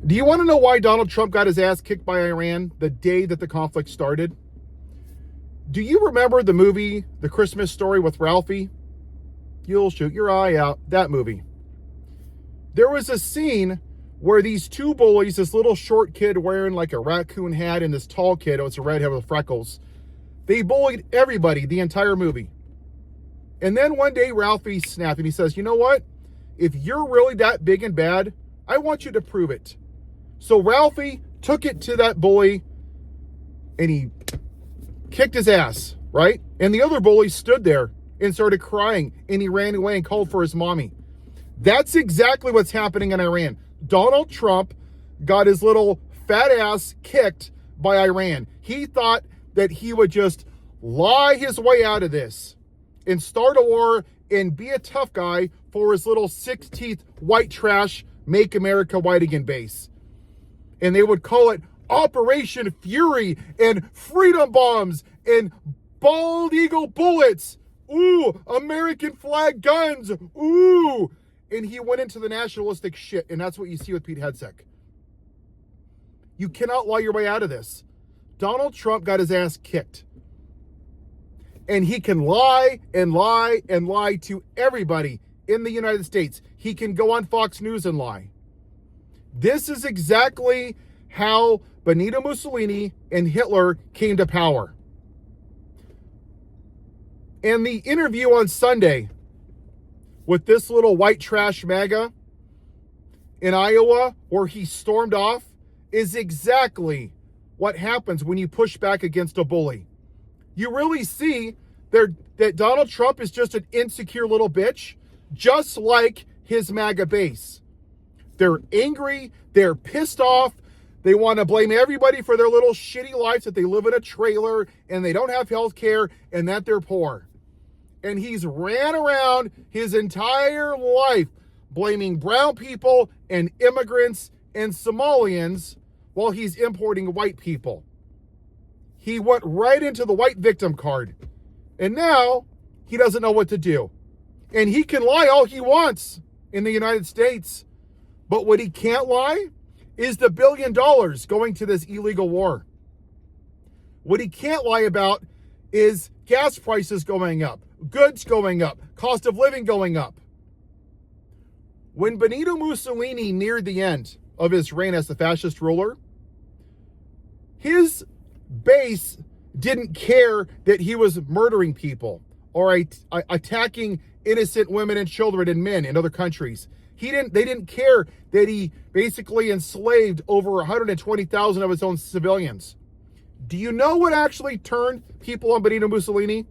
Do you want to know why Donald Trump got his ass kicked by Iran the day that the conflict started? Do you remember the movie, The Christmas Story with Ralphie? You'll shoot your eye out. That movie. There was a scene where these two bullies, this little short kid wearing like a raccoon hat and this tall kid, it's a redhead with freckles, they bullied everybody the entire movie. And then one day Ralphie snapped and he says, you know what? If you're really that big and bad, I want you to prove it. So Ralphie took it to that bully and he kicked his ass, right? And the other bully stood there and started crying and he ran away and called for his mommy. That's exactly what's happening in Iran. Donald Trump got his little fat ass kicked by Iran. He thought that he would just lie his way out of this and start a war and be a tough guy for his little 6-teeth white trash Make America White Again base. And they would call it Operation Fury and Freedom Bombs and Bald Eagle Bullets. Ooh, American flag guns. Ooh. And he went into the nationalistic shit, and that's what you see with Pete Hegseth. You cannot lie your way out of this. Donald Trump got his ass kicked. And he can lie and lie and lie to everybody in the United States. He can go on Fox News and lie. This is exactly how Benito Mussolini and Hitler came to power. And the interview on Sunday with this little white trash MAGA in Iowa, where he stormed off, is exactly what happens when you push back against a bully. You really see that Donald Trump is just an insecure little bitch, just like his MAGA base. They're angry, they're pissed off, they want to blame everybody for their little shitty lives, that they live in a trailer and they don't have health care and that they're poor. And he's ran around his entire life blaming brown people and immigrants and Somalians while he's importing white people. He went right into the white victim card. And now he doesn't know what to do. And he can lie all he wants in the United States. But what he can't lie is the $1 billion going to this illegal war. What he can't lie about is gas prices going up, goods going up, cost of living going up. When Benito Mussolini neared the end of his reign as the fascist ruler, his base didn't care that he was murdering people or attacking innocent women and children and men in other countries. They didn't care that he basically enslaved over 120,000 of his own civilians. Do you know what actually turned people on Benito Mussolini?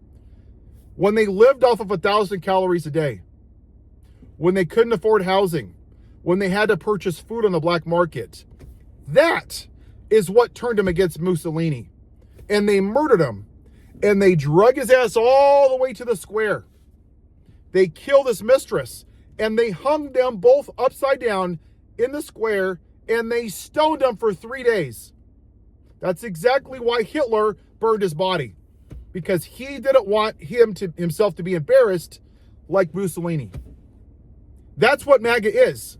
When they lived off of 1,000 calories a day, when they couldn't afford housing, when they had to purchase food on the black market. That is what turned him against Mussolini. And they murdered him. And they drug his ass all the way to the square. They killed his mistress. And they hung them both upside down in the square. And they stoned them for 3 days. That's exactly why Hitler burned his body. Because he didn't want himself to be embarrassed like Mussolini. That's what MAGA is.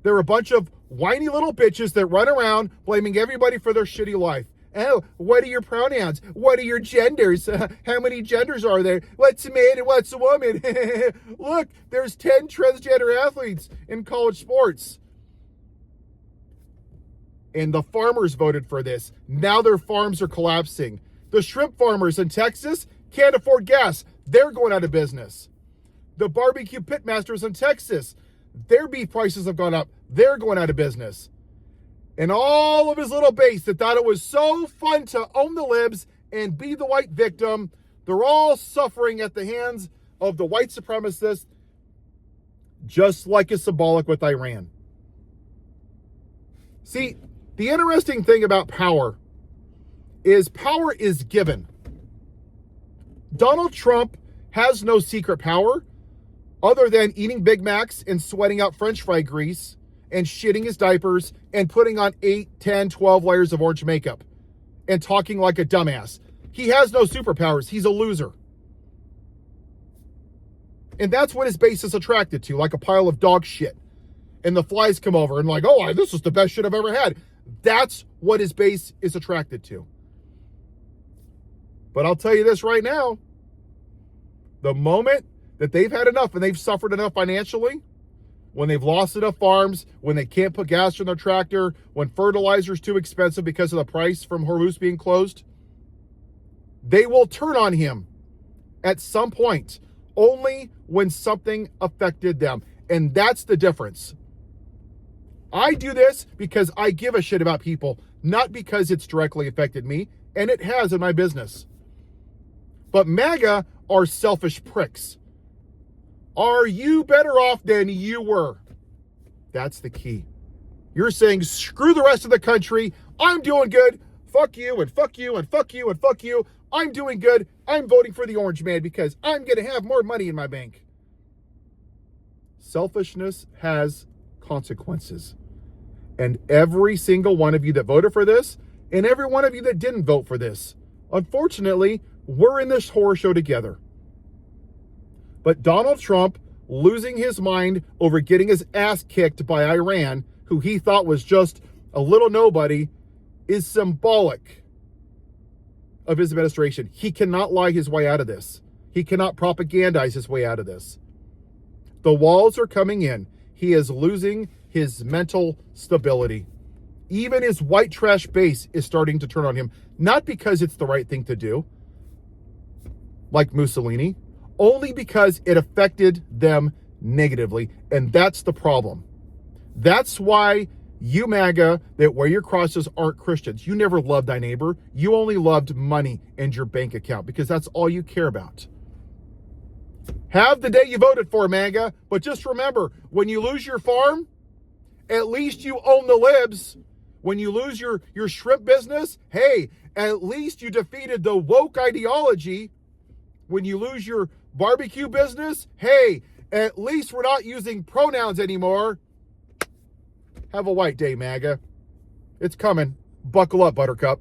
They're a bunch of whiny little bitches that run around blaming everybody for their shitty life. Oh, what are your pronouns? What are your genders? How many genders are there? What's a man and what's a woman? Look, there's 10 transgender athletes in college sports. And the farmers voted for this. Now their farms are collapsing. The shrimp farmers in Texas can't afford gas. They're going out of business. The barbecue pitmasters in Texas, their beef prices have gone up. They're going out of business. And all of his little base that thought it was so fun to own the libs and be the white victim, they're all suffering at the hands of the white supremacists, just like is symbolic with Iran. See, the interesting thing about power is given. Donald Trump has no secret power other than eating Big Macs and sweating out French fry grease and shitting his diapers and putting on 8, 10, 12 layers of orange makeup and talking like a dumbass. He has no superpowers. He's a loser. And that's what his base is attracted to, like a pile of dog shit. and the flies come over and like, oh, this is the best shit I've ever had. That's what his base is attracted to. But I'll tell you this right now, the moment that they've had enough and they've suffered enough financially, when they've lost enough farms, when they can't put gas in their tractor, when fertilizer is too expensive because of the price from Hormuz being closed, they will turn on him at some point, only when something affected them. And that's the difference. I do this because I give a shit about people, not because it's directly affected me, and it has in my business. But MAGA are selfish pricks. Are you better off than you were? That's the key. You're saying, screw the rest of the country. I'm doing good. Fuck you and fuck you and fuck you and fuck you. I'm doing good. I'm voting for the orange man because I'm going to have more money in my bank. Selfishness has consequences. And every single one of you that voted for this, and every one of you that didn't vote for this, unfortunately, we're in this horror show together. But Donald Trump losing his mind over getting his ass kicked by Iran, who he thought was just a little nobody, is symbolic of his administration. He cannot lie his way out of this. He cannot propagandize his way out of this. The walls are coming in. He is losing his mental stability. Even his white trash base is starting to turn on him, not because it's the right thing to do, like Mussolini, only because it affected them negatively. And that's the problem. That's why you MAGA that wear your crosses aren't Christians. You never loved thy neighbor. You only loved money and your bank account because that's all you care about. Have the day you voted for, MAGA, but just remember, when you lose your farm, at least you own the libs. When you lose your shrimp business, hey, at least you defeated the woke ideology. When you lose your barbecue business, hey, at least we're not using pronouns anymore. Have a white day, MAGA. It's coming. Buckle up, Buttercup.